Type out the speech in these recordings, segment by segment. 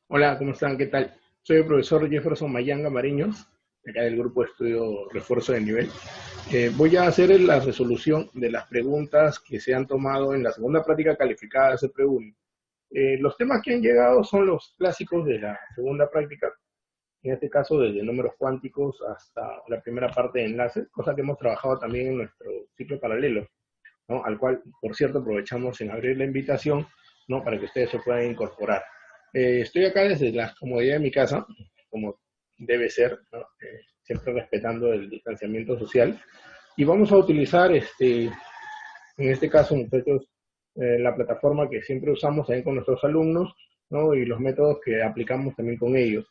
Hola, ¿cómo están? ¿Qué tal? Soy el profesor Jefferson Mayanga Mariños, acá del grupo de estudio Refuerzo de Nivel. Voy a hacer la resolución de las preguntas que se han tomado en la segunda práctica calificada de CPE-1. Los temas que han llegado son los clásicos de la segunda práctica, en este caso desde números cuánticos hasta la primera parte de enlaces, cosa que hemos trabajado también en nuestro ciclo paralelo, ¿no? Al cual, por cierto, aprovechamos en abrir la invitación, ¿no? Para que ustedes se puedan incorporar. Estoy acá desde la comodidad de mi casa, como debe ser, ¿no? Siempre respetando el distanciamiento social. Y vamos a utilizar, en este caso, muchachos, la plataforma que siempre usamos también con nuestros alumnos, ¿no? Y los métodos que aplicamos también con ellos.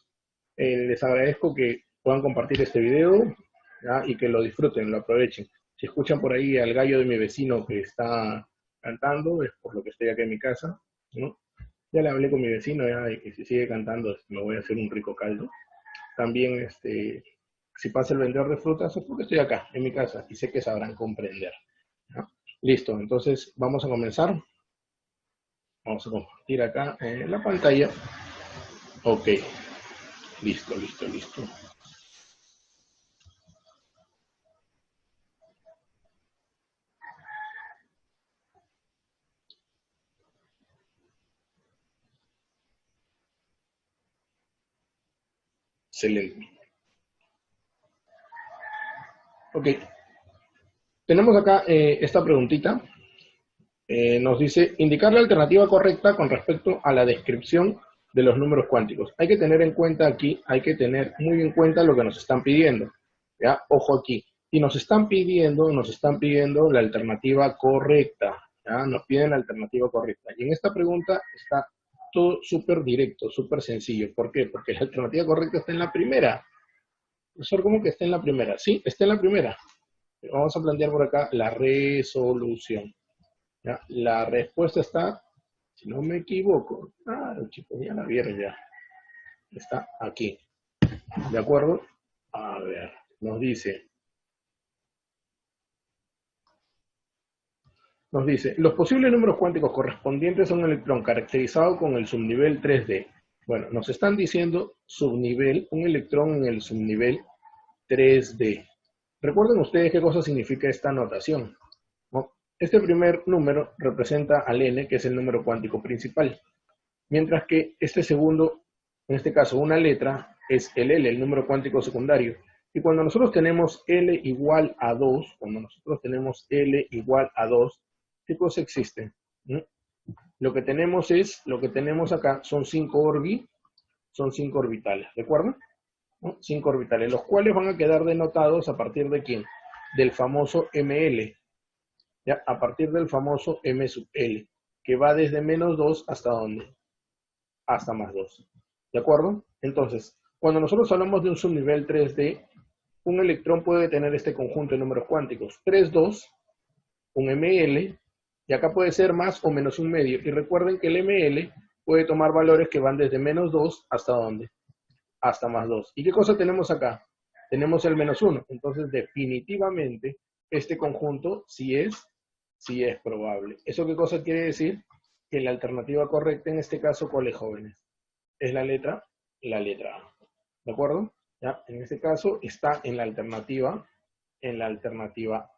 Les agradezco que puedan compartir este video, ¿ya? Y que lo disfruten, lo aprovechen. Si escuchan por ahí al gallo de mi vecino que está cantando, es por lo que estoy aquí en mi casa, ¿no? Ya le hablé con mi vecino, ya, y que si sigue cantando me voy a hacer un rico caldo. También, si pasa el vendedor de frutas, es porque estoy acá, en mi casa, y sé que sabrán comprender, ¿no? Listo, entonces vamos a comenzar. Vamos a compartir acá en la pantalla. Ok, listo, listo, listo. Excelente. Ok, tenemos acá esta preguntita. Nos dice, indicar la alternativa correcta con respecto a la descripción de los números cuánticos. Hay que tener en cuenta aquí, hay que tener muy en cuenta lo que nos están pidiendo. ¿Ya? Ojo aquí. Y nos están pidiendo la alternativa correcta. ¿Ya? Nos piden la alternativa correcta. Y en esta pregunta está todo súper directo, súper sencillo. ¿Por qué? Porque la alternativa correcta está en la primera. Profesor, ¿cómo que está en la primera? Sí, está en la primera. Vamos a plantear por acá la resolución. ¿Ya? La respuesta está, si no me equivoco, chicos, ya la vieron ya. Está aquí. ¿De acuerdo? A ver, nos dice, los posibles números cuánticos correspondientes a un electrón caracterizado con el subnivel 3D. Bueno, nos están diciendo subnivel, un electrón en el subnivel 3D. Recuerden ustedes qué cosa significa esta notación, ¿no? Este primer número representa al n, que es el número cuántico principal, mientras que este segundo, en este caso una letra, es el L, el número cuántico secundario. Y cuando nosotros tenemos L igual a 2, ¿qué cosa existe? ¿Mm? Lo que tenemos acá son 5 orbitales, ¿de acuerdo? ¿No? 5 orbitales, los cuales van a quedar denotados a partir de quién? Del famoso ML, ¿ya? A partir del famoso M sub L, que va desde menos 2 hasta ¿dónde? Hasta más 2. ¿De acuerdo? Entonces, cuando nosotros hablamos de un subnivel 3D, un electrón puede tener este conjunto de números cuánticos. 3, 2, un ML, y acá puede ser más o menos un medio. Y recuerden que el ML puede tomar valores que van desde menos 2 hasta ¿dónde? Hasta más 2. ¿Y qué cosa tenemos acá? Tenemos el menos 1. Entonces, definitivamente, este conjunto sí es probable. ¿Eso qué cosa quiere decir? Que la alternativa correcta en este caso, ¿cuál es, jóvenes? Es la letra A. ¿De acuerdo? ¿Ya? En este caso está en la alternativa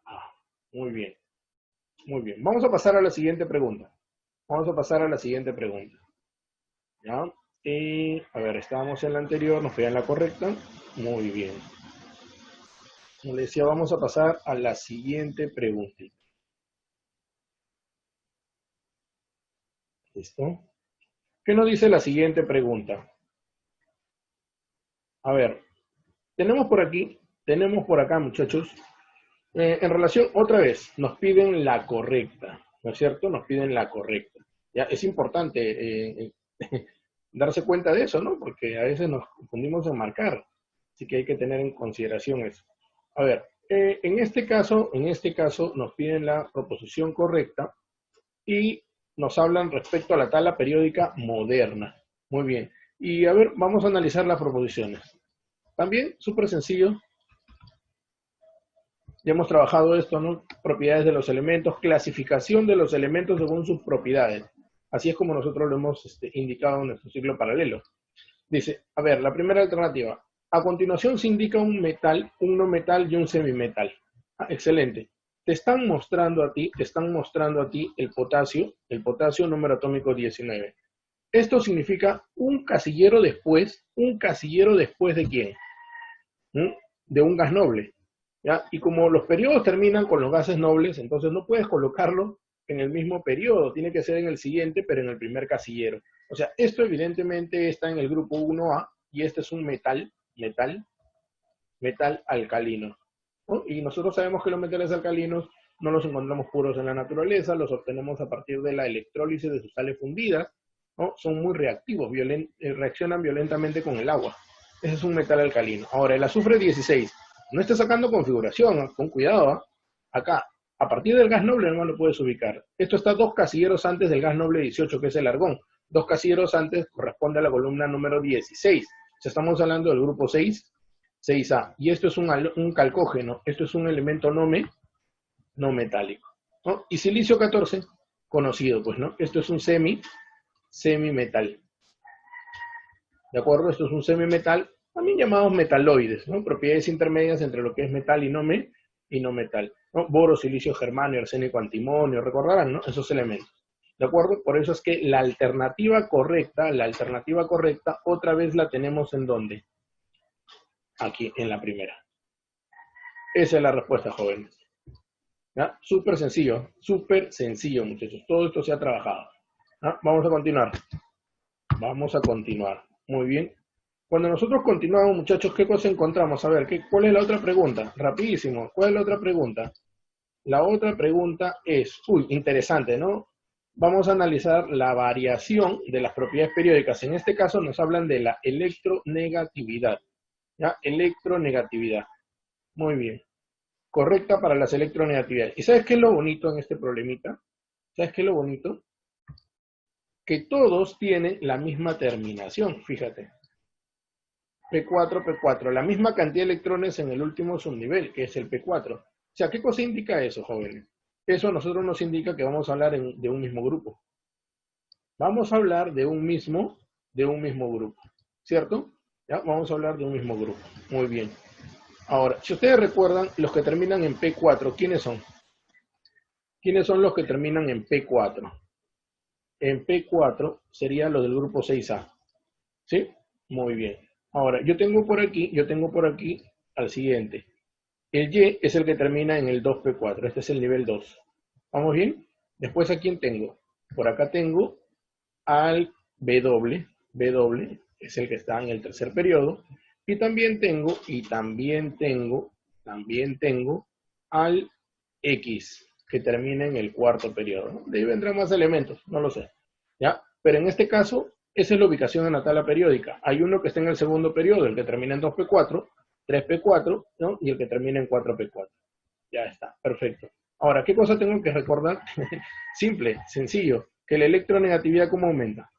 A. Muy bien, muy bien. Vamos a pasar a la siguiente pregunta. Vamos a pasar a la siguiente pregunta. ¿Ya? Y, a ver, estábamos en la anterior, nos fue en la correcta. Muy bien. Como les decía, vamos a pasar a la siguiente pregunta. ¿Listo? ¿Qué nos dice la siguiente pregunta? A ver, tenemos por acá, muchachos, en relación, otra vez, nos piden la correcta, ¿no es cierto? Nos piden la correcta. Ya, es importante darse cuenta de eso, ¿no? Porque a veces nos confundimos en marcar, así que hay que tener en consideración eso. A ver, en este caso nos piden la proposición correcta y nos hablan respecto a la tabla periódica moderna. Muy bien. Y a ver, vamos a analizar las proposiciones. También, súper sencillo, ya hemos trabajado esto, ¿no? Propiedades de los elementos, clasificación de los elementos según sus propiedades. Así es como nosotros lo hemos indicado en nuestro ciclo paralelo. Dice, a ver, la primera alternativa. A continuación se indica un metal, un no metal y un semimetal. Ah, excelente. Te están mostrando a ti el potasio número atómico 19. Esto significa un casillero después ¿de quién? ¿Mm? De un gas noble. ¿Ya? Y como los periodos terminan con los gases nobles, entonces no puedes colocarlo en el mismo periodo, tiene que ser en el siguiente, pero en el primer casillero. O sea, esto evidentemente está en el grupo 1A y este es un metal alcalino, ¿no? Y nosotros sabemos que los metales alcalinos no los encontramos puros en la naturaleza, los obtenemos a partir de la electrólisis de sus sales fundidas, ¿no? Son muy reactivos, reaccionan violentamente con el agua. Ese es un metal alcalino. Ahora, el azufre 16, no está sacando configuración, ¿no? Con cuidado, ¿eh? Acá, a partir del gas noble no lo puedes ubicar. Esto está 2 casilleros antes del gas noble 18, que es el argón. 2 casilleros antes corresponde a la columna número 16. O sea, estamos hablando del grupo 6A. Y esto es un calcógeno, esto es un elemento no metálico, ¿no? Y silicio 14, conocido, pues, ¿no? Esto es un semimetal. ¿De acuerdo? Esto es un semimetal, también llamados metaloides, ¿no? Propiedades intermedias entre lo que es metal y no metal, ¿no? Boro, silicio, germanio, arsénico, antimonio, recordarán, ¿no? Esos elementos. ¿De acuerdo? Por eso es que la alternativa correcta, otra vez la tenemos ¿en dónde? Aquí, en la primera. Esa es la respuesta, jóvenes. ¿Ya? Súper sencillo, muchachos. Todo esto se ha trabajado. ¿Ya? Vamos a continuar. Muy bien. Cuando nosotros continuamos, muchachos, ¿qué cosa encontramos? A ver, ¿cuál es la otra pregunta? Rapidísimo. ¿Cuál es la otra pregunta? La otra pregunta es, interesante, ¿no? Vamos a analizar la variación de las propiedades periódicas. En este caso nos hablan de la electronegatividad. ¿Ya? Electronegatividad. Muy bien. Correcta para las electronegatividades. ¿Y sabes qué es lo bonito en este problemita? ¿Sabes qué es lo bonito? Que todos tienen la misma terminación, fíjate. P4, P4, la misma cantidad de electrones en el último subnivel, que es el P4. O sea, ¿qué cosa indica eso, jóvenes? Eso a nosotros nos indica que vamos a hablar de un mismo grupo. Vamos a hablar de un mismo grupo, ¿cierto? ¿Ya? Vamos a hablar de un mismo grupo. Muy bien. Ahora, si ustedes recuerdan, los que terminan en P4, ¿quiénes son? ¿Quiénes son los que terminan en P4? En P4 serían los del grupo 6A. ¿Sí? Muy bien. Ahora, yo tengo por aquí al siguiente. El Y es el que termina en el 2P4. Este es el nivel 2. ¿Vamos bien? Después, ¿a quién tengo? Por acá tengo al W. W es el que está en el tercer periodo. Y también tengo al X, que termina en el cuarto periodo. De ahí vendrán más elementos, no lo sé. ¿Ya? Pero en este caso, esa es la ubicación en la tabla periódica. Hay uno que está en el segundo periodo, el que termina en 2P4, 3P4, ¿no? Y el que termina en 4P4. Ya está, perfecto. Ahora, ¿qué cosa tengo que recordar? Simple, sencillo, que la electronegatividad, ¿cómo aumenta?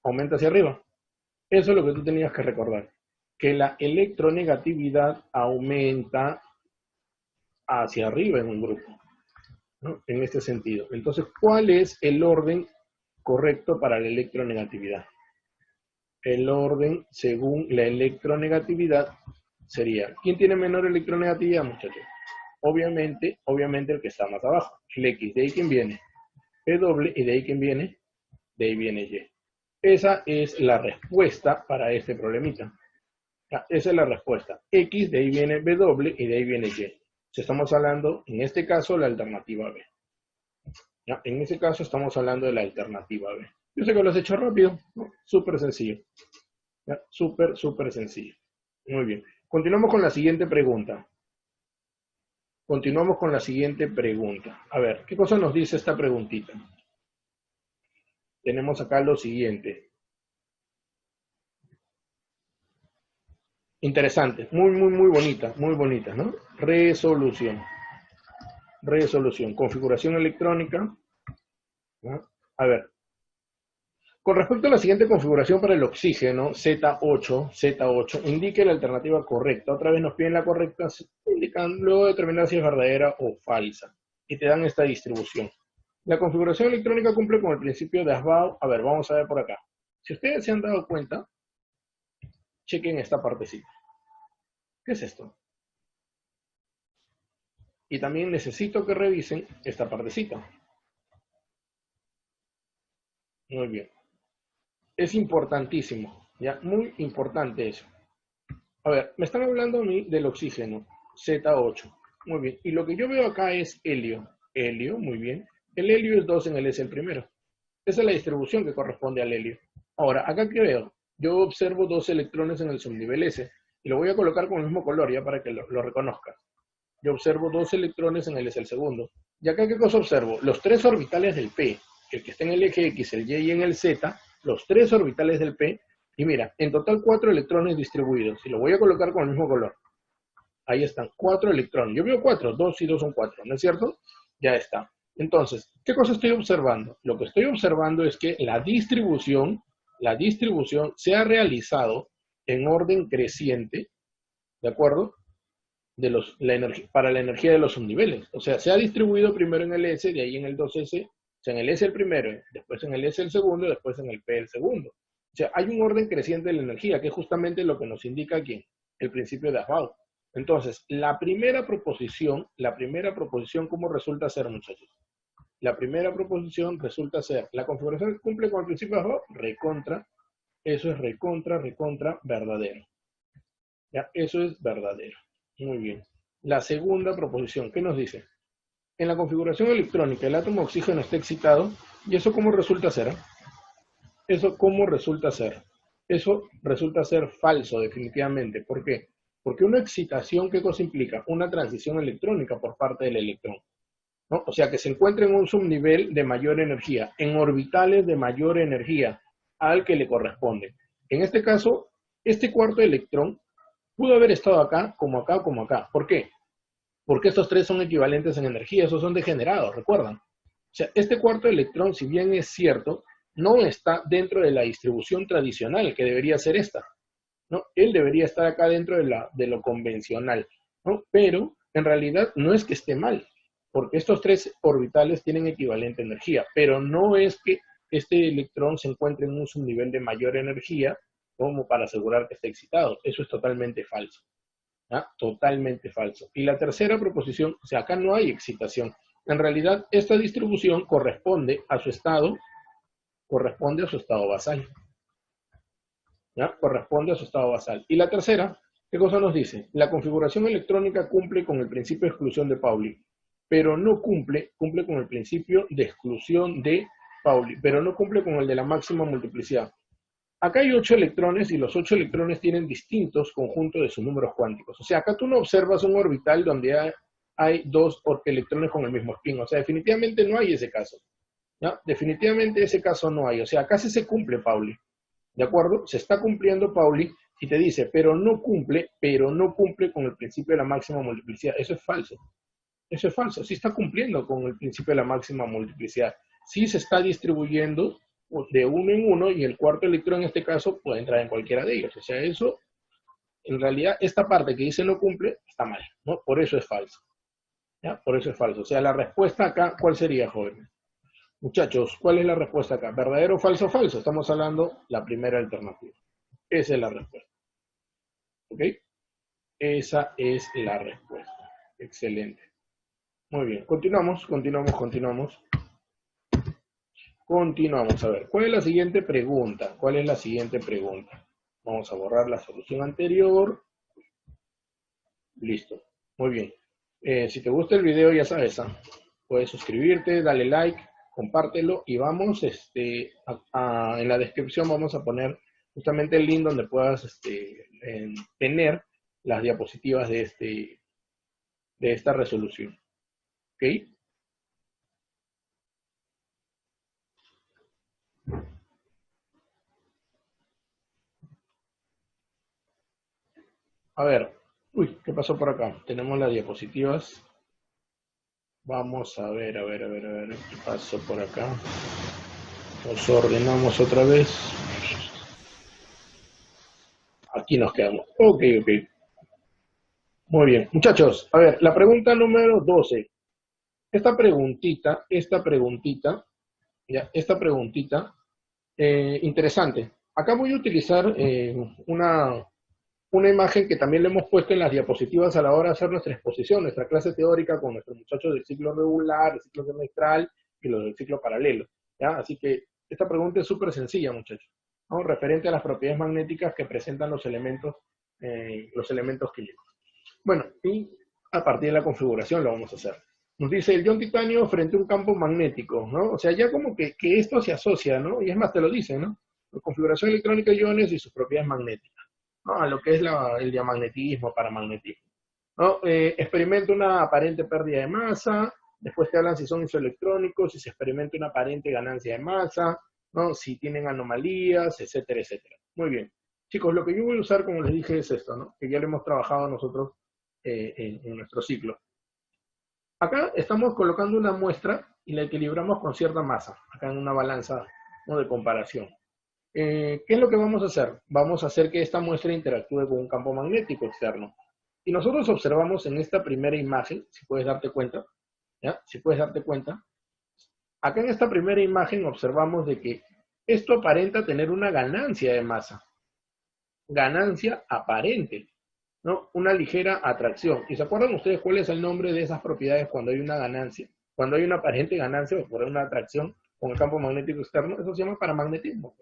Aumenta hacia arriba. Eso es lo que tú tenías que recordar, que la electronegatividad aumenta hacia arriba en un grupo, ¿no? En este sentido. Entonces, ¿cuál es el orden correcto para la electronegatividad? El orden según la electronegatividad sería, ¿quién tiene menor electronegatividad, muchachos? Obviamente el que está más abajo, el X. ¿De ahí quién viene? W. ¿Y de ahí quién viene? De ahí viene Y. Esa es la respuesta para este problemita. Esa es la respuesta. X, de ahí viene W y de ahí viene Y. Si estamos hablando, en este caso, la alternativa B. ¿Ya? En ese caso estamos hablando de la alternativa B. Yo sé que lo has hecho rápido, ¿no? Súper sencillo. ¿Ya? Súper sencillo. Muy bien. Continuamos con la siguiente pregunta. A ver, ¿qué cosa nos dice esta preguntita? Tenemos acá lo siguiente. Interesante, muy bonita, ¿no? Resolución, configuración electrónica, ¿no? A ver, con respecto a la siguiente configuración para el oxígeno, Z8, indique la alternativa correcta. Otra vez nos piden la correcta, indican luego determinar si es verdadera o falsa. Y te dan esta distribución. La configuración electrónica cumple con el principio de Ashbaugh. A ver, vamos a ver por acá. Si ustedes se han dado cuenta, chequen esta partecita. ¿Qué es esto? Y también necesito que revisen esta partecita. Muy bien. Es importantísimo, ¿ya? Muy importante eso. A ver, me están hablando a mí del oxígeno, Z8. Muy bien. Y lo que yo veo acá es helio. Helio, muy bien. El helio es 2 en el S el primero. Esa es la distribución que corresponde al helio. Ahora, acá que veo, yo observo 2 electrones en el subnivel S. Y lo voy a colocar con el mismo color ya para que lo reconozcas. Yo observo 2 electrones en el S el segundo. ¿Y acá qué cosa observo? Los 3 orbitales del P, el que está en el eje X, el Y y en el Z, los 3 orbitales del P, y mira, en total 4 electrones distribuidos. Y lo voy a colocar con el mismo color. Ahí están, 4 electrones. Yo veo 4, 2 y 2 son 4, ¿no es cierto? Ya está. Entonces, ¿qué cosa estoy observando? Lo que estoy observando es que la distribución se ha realizado en orden creciente, ¿de acuerdo? Para la energía de los subniveles. O sea, se ha distribuido primero en el S, de ahí en el 2S, o sea, en el S el primero, después en el S el segundo, después en el P el segundo. O sea, hay un orden creciente de la energía, que es justamente lo que nos indica aquí, el principio de Aufbau. Entonces, la primera proposición, ¿cómo resulta ser, muchachos? La primera proposición resulta ser, la configuración cumple con el principio de Aufbau, recontra, eso es recontra verdadero. ¿Ya? Eso es verdadero. Muy bien. La segunda proposición, ¿qué nos dice? En la configuración electrónica el átomo de oxígeno está excitado, ¿y eso cómo resulta ser? ¿Eso cómo resulta ser? Eso resulta ser falso, definitivamente. ¿Por qué? Porque una excitación, ¿qué cosa implica? Una transición electrónica por parte del electrón, ¿no? O sea, que se encuentra en un subnivel de mayor energía, en orbitales de mayor energía al que le corresponde. En este caso, este cuarto electrón pudo haber estado acá, como acá, como acá. ¿Por qué? Porque estos tres son equivalentes en energía, esos son degenerados, ¿recuerdan? O sea, este cuarto electrón, si bien es cierto, no está dentro de la distribución tradicional, que debería ser esta, ¿no? Él debería estar acá dentro de lo convencional, ¿no? Pero, en realidad, no es que esté mal, porque estos tres orbitales tienen equivalente energía, pero no es que este electrón se encuentre en un subnivel de mayor energía como para asegurar que esté excitado. Eso es totalmente falso. ¿Ah? Totalmente falso. Y la tercera proposición, o sea, acá no hay excitación. En realidad, esta distribución corresponde a su estado basal. ¿Ya? Corresponde a su estado basal. Y la tercera, ¿qué cosa nos dice? La configuración electrónica cumple con el principio de exclusión de Pauli, pero no cumple con el principio de exclusión de Pauli, pero no cumple con el de la máxima multiplicidad. Acá hay 8 electrones y los 8 electrones tienen distintos conjuntos de sus números cuánticos. O sea, acá tú no observas un orbital donde hay 2 electrones con el mismo spin. O sea, definitivamente no hay ese caso. ¿Ya? Definitivamente ese caso no hay. O sea, acá sí se cumple Pauli. ¿De acuerdo? Se está cumpliendo Pauli y te dice, pero no cumple con el principio de la máxima multiplicidad. Eso es falso. Eso es falso. Sí está cumpliendo con el principio de la máxima multiplicidad. Sí se está distribuyendo de uno en uno y el cuarto electrón en este caso puede entrar en cualquiera de ellos. O sea, eso, en realidad, esta parte que dice no cumple está mal, ¿no? Por eso es falso. ¿Ya? Por eso es falso. O sea, la respuesta acá, ¿cuál sería, jóvenes? Muchachos, ¿cuál es la respuesta acá? ¿Verdadero, falso, falso? Estamos hablando la primera alternativa. Esa es la respuesta. ¿Ok? Esa es la respuesta. Excelente. Muy bien. Continuamos. Continuamos. A ver, ¿cuál es la siguiente pregunta? Vamos a borrar la solución anterior. Listo. Muy bien. Si te gusta el video, ya sabes, puedes suscribirte, dale like, compártelo y vamos, en la descripción vamos a poner justamente el link donde puedas tener las diapositivas de esta resolución. ¿Ok? A ver, uy, ¿qué pasó por acá? Tenemos las diapositivas. Vamos a ver, ¿qué pasó por acá? Nos ordenamos otra vez. Aquí nos quedamos. Ok. Muy bien. Muchachos, a ver, la pregunta número 12. Esta preguntita, interesante. Acá voy a utilizar una una imagen que también le hemos puesto en las diapositivas a la hora de hacer nuestra exposición, nuestra clase teórica con nuestros muchachos del ciclo regular, del ciclo semestral y los del ciclo paralelo. ¿Ya? Así que esta pregunta es súper sencilla, muchachos, ¿no? Referente a las propiedades magnéticas que presentan los elementos químicos. Bueno, y a partir de la configuración lo vamos a hacer. Nos dice el ion titanio frente a un campo magnético, ¿no? O sea, ya como que esto se asocia, ¿no? Y es más, te lo dice, ¿no? La configuración electrónica de iones y sus propiedades magnéticas, ¿no? A lo que es el diamagnetismo, paramagnetismo, ¿no? Experimenta una aparente pérdida de masa, después te hablan si son isoelectrónicos, si se experimenta una aparente ganancia de masa, ¿no? Si tienen anomalías, etcétera, etcétera. Muy bien. Chicos, lo que yo voy a usar, como les dije, es esto, ¿no? Que ya lo hemos trabajado nosotros en nuestro ciclo. Acá estamos colocando una muestra y la equilibramos con cierta masa, acá en una balanza, ¿no?, de comparación. ¿Qué es lo que vamos a hacer? Vamos a hacer que esta muestra interactúe con un campo magnético externo. Y nosotros observamos en esta primera imagen, si puedes darte cuenta, ¿ya? Si puedes darte cuenta, acá en esta primera imagen observamos de que esto aparenta tener una ganancia de masa. Ganancia aparente, ¿no? Una ligera atracción. ¿Y se acuerdan ustedes cuál es el nombre de esas propiedades cuando hay una ganancia? Cuando hay una aparente ganancia o por una atracción con el campo magnético externo, eso se llama paramagnetismo.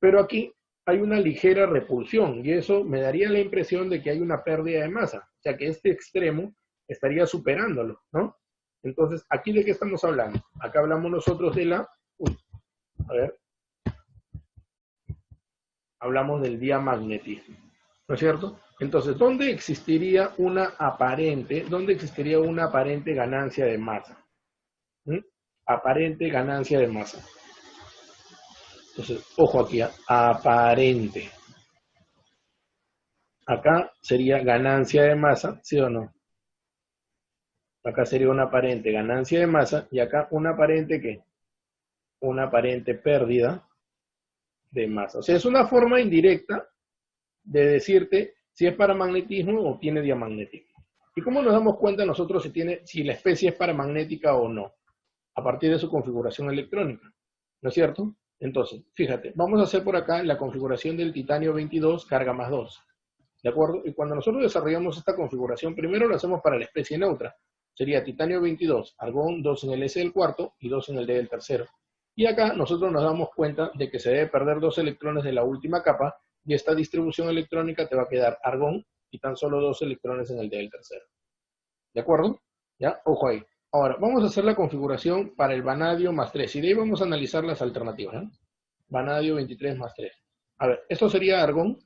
Pero aquí hay una ligera repulsión y eso me daría la impresión de que hay una pérdida de masa, o sea que este extremo estaría superándolo, ¿no? Entonces, ¿aquí de qué estamos hablando? Acá hablamos nosotros de hablamos del diamagnetismo, ¿no es cierto? Entonces, ¿dónde existiría una aparente ganancia de masa? ¿Mm? Aparente ganancia de masa. Entonces, ojo aquí, aparente. Acá sería ganancia de masa, ¿sí o no? Acá sería una aparente ganancia de masa y acá una aparente ¿qué? Una aparente pérdida de masa. O sea, es una forma indirecta de decirte si es paramagnetismo o tiene diamagnetismo. ¿Y cómo nos damos cuenta nosotros si la especie es paramagnética o no? A partir de su configuración electrónica, ¿no es cierto? Entonces, fíjate, vamos a hacer por acá la configuración del titanio 22 carga más 2. ¿De acuerdo? Y cuando nosotros desarrollamos esta configuración, primero lo hacemos para la especie neutra. Sería titanio 22, argón 2 en el S del cuarto y 2 en el D del tercero. Y acá nosotros nos damos cuenta de que se debe perder 2 electrones de la última capa y esta distribución electrónica te va a quedar argón y tan solo 2 electrones en el D del tercero. ¿De acuerdo? ¿Ya? Ojo ahí. Ahora, vamos a hacer la configuración para el vanadio más 3 y de ahí vamos a analizar las alternativas, ¿no? Vanadio 23 más 3. A ver, esto sería argón.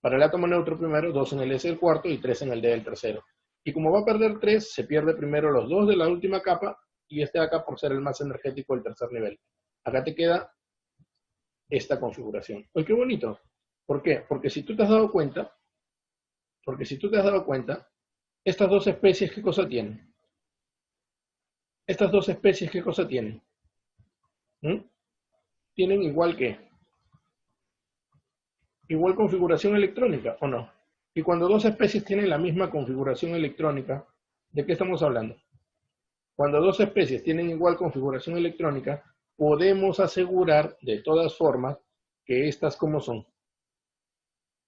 Para el átomo neutro primero, 2 en el S del cuarto y 3 en el D del tercero. Y como va a perder 3, se pierde primero los 2 de la última capa y este de acá por ser el más energético del tercer nivel. Acá te queda esta configuración. ¡Ay, qué bonito! ¿Por qué? Porque si tú te has dado cuenta, estas dos especies, ¿qué cosa tienen? Estas dos especies, ¿qué cosa tienen? Tienen igual configuración electrónica, ¿o no? Y cuando dos especies tienen la misma configuración electrónica, ¿de qué estamos hablando? Cuando dos especies tienen igual configuración electrónica, podemos asegurar de todas formas que estas, ¿cómo son?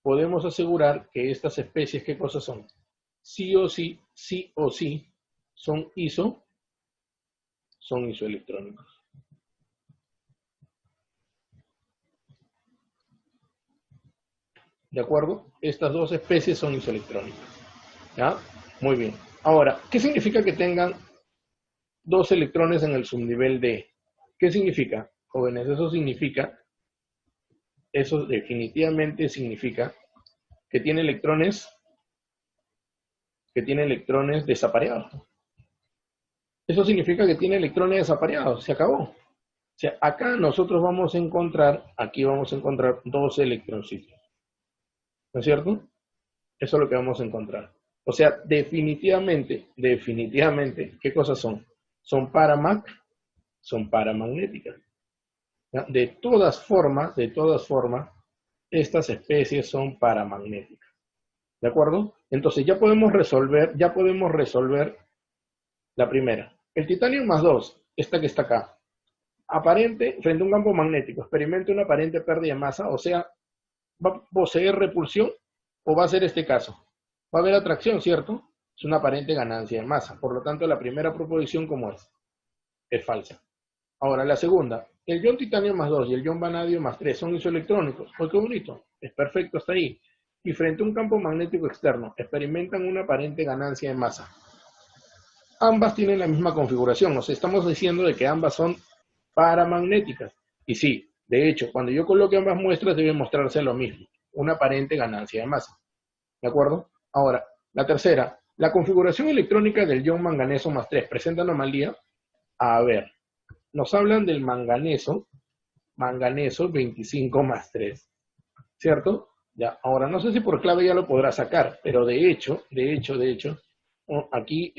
Podemos asegurar que estas especies, ¿qué cosas son? Sí o sí, son isoelectrónicos. ¿De acuerdo? Estas dos especies son isoelectrónicas. ¿Ya? Muy bien. Ahora, ¿qué significa que tengan 2 electrones en el subnivel D? ¿Qué significa, jóvenes? Eso definitivamente significa que tiene electrones desapareados. Eso significa que tiene electrones desapareados, se acabó. O sea, acá nosotros vamos a encontrar 2 electroncitos. ¿No es cierto? Eso es lo que vamos a encontrar. O sea, definitivamente, ¿qué cosas son? Son paramagnéticas. ¿Ya? De todas formas, estas especies son paramagnéticas. ¿De acuerdo? Entonces ya podemos resolver la primera. El titanio más 2, esta que está acá, aparente frente a un campo magnético, experimenta una aparente pérdida de masa, o sea, va a poseer repulsión, ¿O va a ser este caso? Va a haber atracción, ¿cierto? Es una aparente ganancia de masa. Por lo tanto, la primera proposición, ¿cómo es? Es falsa. Ahora, la segunda. El ion titanio más 2 y el ion vanadio más 3 son isoelectrónicos. ¡Oh, qué bonito! Es perfecto hasta ahí. Y frente a un campo magnético externo, experimentan una aparente ganancia de masa. Ambas tienen la misma configuración. O sea, estamos diciendo de que ambas son paramagnéticas. Y sí, de hecho, cuando yo coloque ambas muestras debe mostrarse lo mismo. Una aparente ganancia de masa. ¿De acuerdo? Ahora, la tercera. La configuración electrónica del ion manganeso más 3 presenta anomalía. A ver, nos hablan del manganeso 25 más 3, ¿cierto? Ya, ahora no sé si por clave ya lo podrá sacar, pero de hecho, aquí,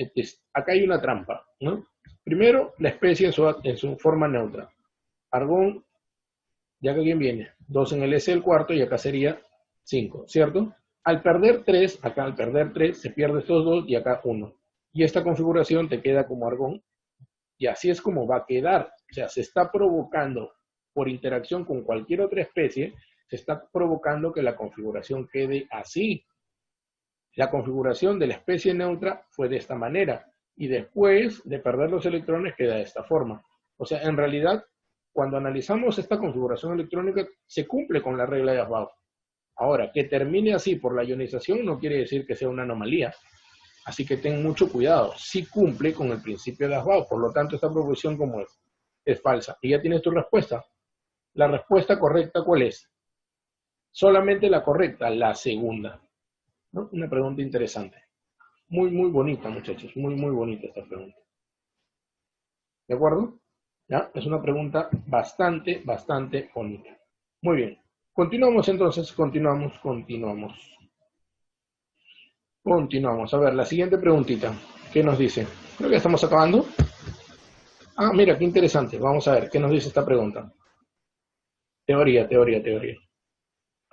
acá hay una trampa, ¿no? Primero, la especie en su forma neutra. Argón, ya que bien viene, 2 en el S del cuarto y acá sería 5, ¿cierto? Al perder 3, acá al perder 3, se pierde estos 2 y acá 1. Y esta configuración te queda como argón, y así es como va a quedar. O sea, se está provocando por interacción con cualquier otra especie, se está provocando que la configuración quede así. La configuración de la especie neutra fue de esta manera, y después de perder los electrones queda de esta forma. O sea, en realidad, cuando analizamos esta configuración electrónica, se cumple con la regla de Aufbau. Ahora, que termine así por la ionización no quiere decir que sea una anomalía. Así que ten mucho cuidado. Sí cumple con el principio de Aufbau. Por lo tanto, esta proposición como es falsa. Y ya tienes tu respuesta. La respuesta correcta, ¿cuál es? Solamente la correcta, la segunda. ¿No? Una pregunta interesante. Muy, muy bonita, muchachos. Muy, muy bonita esta pregunta. ¿De acuerdo? ¿Ya? Es una pregunta bastante, bastante bonita. Muy bien. Continuamos entonces. Continuamos. A ver, la siguiente preguntita. ¿Qué nos dice? Creo que ya estamos acabando. Ah, mira, qué interesante. Vamos a ver, ¿qué nos dice esta pregunta? Teoría.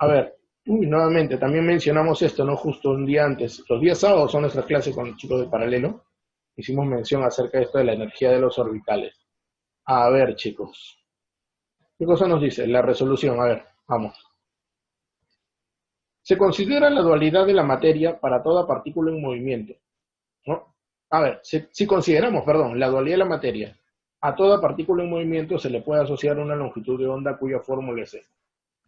A ver, nuevamente, también mencionamos esto, ¿no? Justo un día antes. Los días sábados son nuestras clases con los chicos de paralelo. Hicimos mención acerca de esto de la energía de los orbitales. A ver, chicos. ¿Qué cosa nos dice? La resolución. A ver, vamos. Se considera la dualidad de la materia para toda partícula en movimiento, ¿no? A ver, si consideramos, perdón, la dualidad de la materia, a toda partícula en movimiento se le puede asociar una longitud de onda cuya fórmula es esta.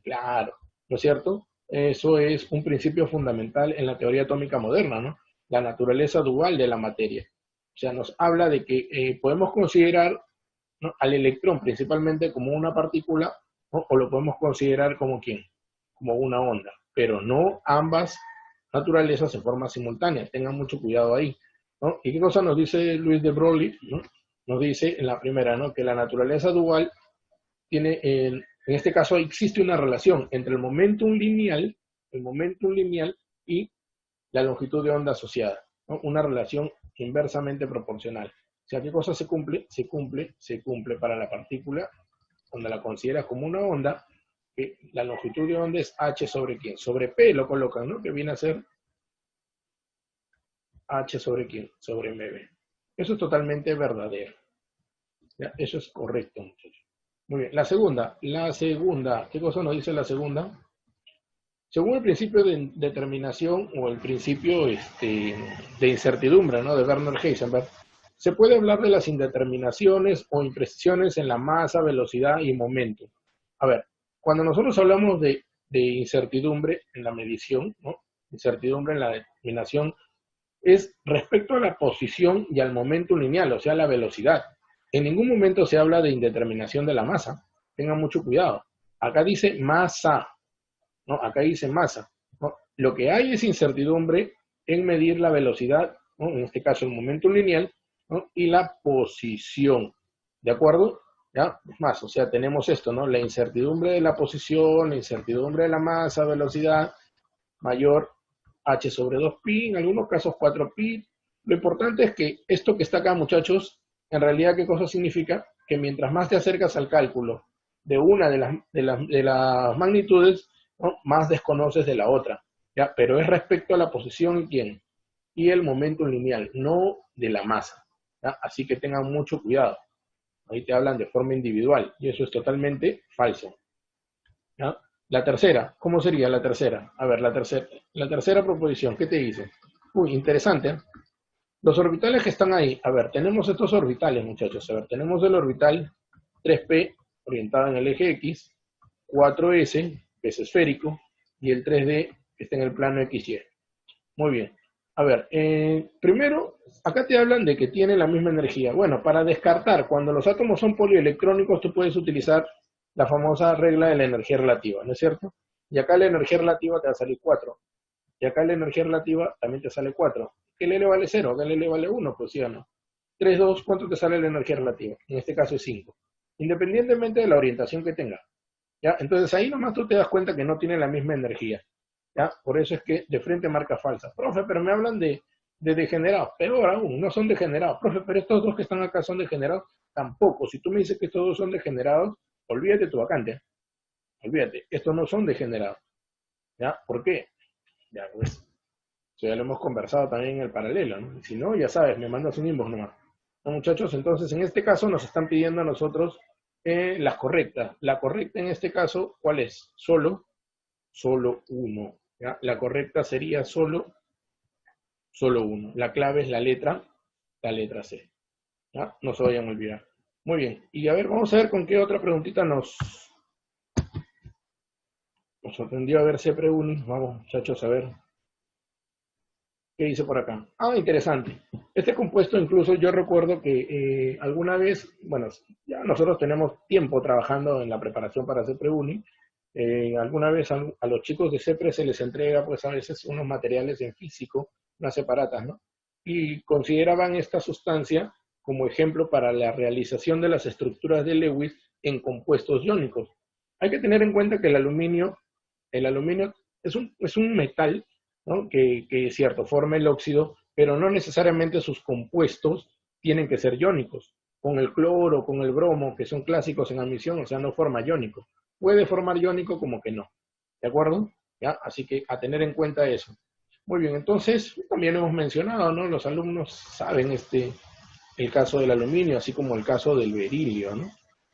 Claro, ¿no es cierto? Eso es un principio fundamental en la teoría atómica moderna, ¿no? La naturaleza dual de la materia. O sea, nos habla de que podemos considerar, ¿no?, al electrón principalmente como una partícula, ¿no?, o lo podemos considerar como ¿quién? Como una onda, pero no ambas naturalezas en forma simultánea. Tengan mucho cuidado ahí, ¿no? ¿Y qué cosa nos dice Luis de Broglie, ¿no? Nos dice en la primera, ¿no?, que la naturaleza dual tiene, en este caso existe una relación entre el momentum lineal y la longitud de onda asociada, ¿no? Una relación inversamente proporcional. O sea, ¿qué cosa se cumple? Se cumple para la partícula cuando la consideras como una onda, que la longitud de onda es h sobre quién, sobre p lo colocan, ¿no? Que viene a ser h sobre quién, sobre mb. Eso es totalmente verdadero. ¿Ya? Eso es correcto, muchachos. Muy bien, la segunda, ¿qué cosa nos dice la segunda? Según el principio de determinación o el principio de incertidumbre, ¿no?, de Werner Heisenberg, se puede hablar de las indeterminaciones o imprecisiones en la masa, velocidad y momento. A ver, cuando nosotros hablamos de incertidumbre en la medición, ¿no?, incertidumbre en la determinación, es respecto a la posición y al momento lineal, o sea, la velocidad. En ningún momento se habla de indeterminación de la masa. Tengan mucho cuidado. Acá dice masa, ¿no? Acá dice masa, ¿no? Lo que hay es incertidumbre en medir la velocidad, ¿no?, en este caso el momento lineal, ¿no?, y la posición. ¿De acuerdo? ¿Ya? Es más, o sea, tenemos esto, ¿no? La incertidumbre de la posición, la incertidumbre de la masa, velocidad, mayor h sobre 2pi, en algunos casos 4pi. Lo importante es que esto que está acá, muchachos, en realidad, ¿qué cosa significa? Que mientras más te acercas al cálculo de una de las magnitudes, ¿no?, más desconoces de la otra, ¿ya? Pero es respecto a la posición y quién, y el momento lineal, no de la masa, ¿ya? Así que tengan mucho cuidado. Ahí te hablan de forma individual, y eso es totalmente falso, ¿ya? La tercera, ¿cómo sería la tercera? A ver, la tercera proposición, ¿qué te dice? Uy, interesante, ¿eh? Los orbitales que están ahí, a ver, tenemos estos orbitales, muchachos. A ver, tenemos el orbital 3p orientado en el eje X, 4s, que es esférico, y el 3d que está en el plano XY. Muy bien. A ver, primero, acá te hablan de que tiene la misma energía. Bueno, para descartar, cuando los átomos son polielectrónicos, tú puedes utilizar la famosa regla de la energía relativa, ¿no es cierto? Y acá la energía relativa te va a salir 4. Y acá la energía relativa también te sale 4. ¿Qué L vale 0? ¿Qué L vale 1? Pues sí o no. 3, 2, ¿cuánto te sale la energía relativa? En este caso es 5. Independientemente de la orientación que tenga. ¿Ya? Entonces ahí nomás tú te das cuenta que no tiene la misma energía. ¿Ya? Por eso es que de frente marca falsa. Profe, pero me hablan de degenerados. Peor aún, no son degenerados. Profe, pero estos dos que están acá son degenerados. Tampoco. Si tú me dices que estos dos son degenerados, olvídate tu vacante. Olvídate. Estos no son degenerados. ¿Ya? ¿Por qué? Ya, pues. Eso ya lo hemos conversado también en el paralelo, ¿no? Y si no, ya sabes, me mandas un inbox nomás. ¿No, muchachos? Entonces, en este caso nos están pidiendo a nosotros las correctas. La correcta en este caso, ¿cuál es? Solo uno. ¿Ya? La correcta sería solo uno. La clave es la letra C. ¿Ya? No se vayan a olvidar. Muy bien. Y a ver, vamos a ver con qué otra preguntita nos sorprendió a ver Preuni. Vamos, muchachos, a ver. ¿Qué dice por acá? Ah, interesante. Este compuesto incluso yo recuerdo que alguna vez, bueno, ya nosotros tenemos tiempo trabajando en la preparación para Preuni. Alguna vez a los chicos de CEPRE se les entrega pues a veces unos materiales en físico, unas separatas, ¿no? Y consideraban esta sustancia como ejemplo para la realización de las estructuras de Lewis en compuestos iónicos. Hay que tener en cuenta que el aluminio es un metal, ¿no? Que es cierto, forma el óxido, pero no necesariamente sus compuestos tienen que ser iónicos. Con el cloro, con el bromo, que son clásicos en admisión, o sea, no forma iónico. Puede formar iónico como que no. ¿De acuerdo? ¿Ya? Así que a tener en cuenta eso. Muy bien, entonces también hemos mencionado, ¿no? Los alumnos saben el caso del aluminio, así como el caso del berilio, ¿no?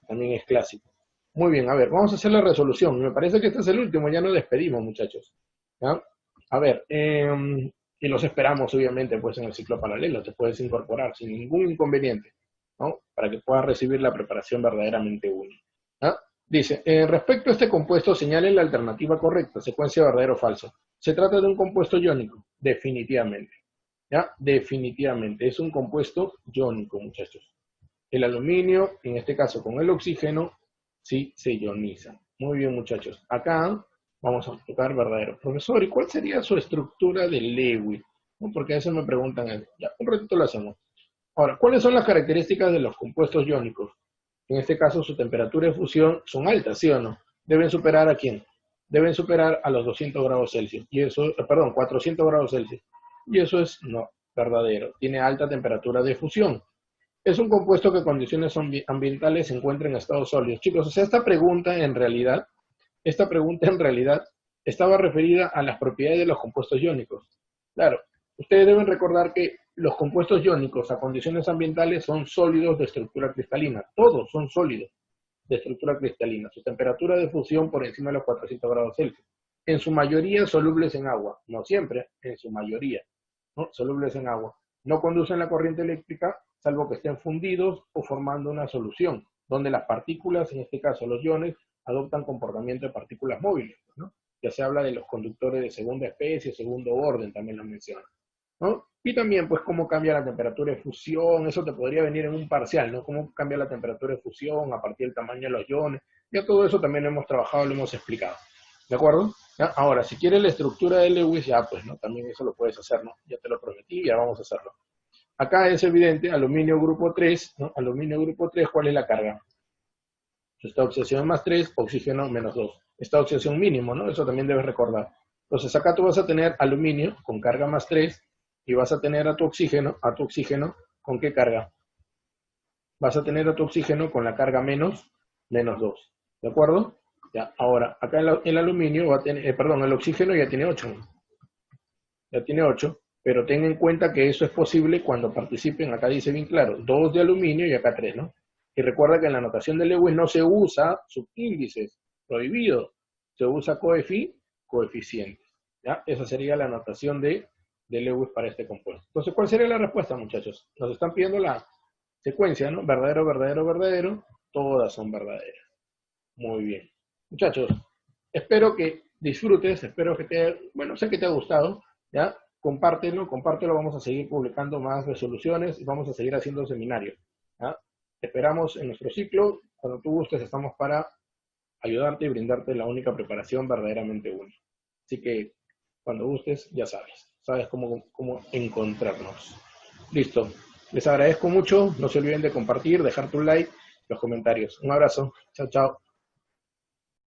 También es clásico. Muy bien, a ver, vamos a hacer la resolución. Me parece que este es el último, ya nos despedimos, muchachos. ¿Ya? A ver, y los esperamos, obviamente, pues en el ciclo paralelo. Te puedes incorporar sin ningún inconveniente, ¿no? Para que puedas recibir la preparación verdaderamente única. ¿Ya? Dice, respecto a este compuesto, señalen la alternativa correcta, secuencia verdadero o falso. ¿Se trata de un compuesto iónico? Definitivamente. ¿Ya? Definitivamente. Es un compuesto iónico, muchachos. El aluminio, en este caso con el oxígeno, sí se ioniza. Muy bien, muchachos. Acá vamos a tocar verdadero. Profesor, ¿y cuál sería su estructura de Lewis? ¿No? Porque a veces me preguntan, ya, un ratito lo hacemos. Ahora, ¿cuáles son las características de los compuestos iónicos? En este caso, su temperatura de fusión son altas, ¿sí o no? Deben superar ¿a quién? Deben superar a los 200 grados Celsius. Y eso, perdón, 400 grados Celsius. Y eso es no verdadero. Tiene alta temperatura de fusión. Es un compuesto que en condiciones ambientales se encuentra en estados sólidos. Chicos, o sea, esta pregunta en realidad estaba referida a las propiedades de los compuestos iónicos. Claro, ustedes deben recordar que los compuestos iónicos a condiciones ambientales son sólidos de estructura cristalina. Todos son sólidos de estructura cristalina. Su temperatura de fusión por encima de los 400 grados Celsius. En su mayoría solubles en agua. No siempre, en su mayoría, ¿no? Solubles en agua. No conducen la corriente eléctrica, salvo que estén fundidos o formando una solución, donde las partículas, en este caso los iones, adoptan comportamiento de partículas móviles, ¿no? Ya se habla de los conductores de segunda especie, segundo orden, también lo menciona, ¿no? Y también, pues, cómo cambia la temperatura de fusión, eso te podría venir en un parcial, ¿no? Cómo cambia la temperatura de fusión a partir del tamaño de los iones, ya todo eso también lo hemos trabajado, lo hemos explicado, ¿de acuerdo? ¿Ya? Ahora, si quieres la estructura de Lewis, ya, pues, ¿no? También eso lo puedes hacer, ¿no? Ya te lo prometí, ya vamos a hacerlo. Acá es evidente, aluminio grupo 3, ¿no? Aluminio grupo 3, ¿cuál es la carga? Esta oxidación más 3, oxígeno menos 2. Esta oxidación mínimo, ¿no? Eso también debes recordar. Entonces acá tú vas a tener aluminio con carga más 3 y vas a tener a tu oxígeno, ¿con qué carga? Vas a tener a tu oxígeno con la carga menos 2. ¿De acuerdo? Ya, ahora, acá el aluminio va a tener, el oxígeno ya tiene 8. Ya tiene 8, pero ten en cuenta que eso es posible cuando participen, acá dice bien claro, 2 de aluminio y acá 3, ¿no? Y recuerda que en la notación de Lewis no se usa subíndices, prohibido. se usa coeficiente. ¿Ya? Esa sería la anotación de Lewis para este compuesto. Entonces, ¿cuál sería la respuesta, muchachos? Nos están pidiendo la secuencia, ¿no? Verdadero, verdadero, verdadero. Todas son verdaderas. Muy bien. Muchachos, espero que disfrutes, espero que sé que te ha gustado, ¿ya? Compártelo, vamos a seguir publicando más resoluciones y vamos a seguir haciendo seminarios, ¿ya? Te esperamos en nuestro ciclo, cuando tú gustes estamos para ayudarte y brindarte la única preparación verdaderamente única. Así que cuando gustes ya sabes cómo encontrarnos. Listo, les agradezco mucho, no se olviden de compartir, dejar tu like, los comentarios. Un abrazo, chao, chao.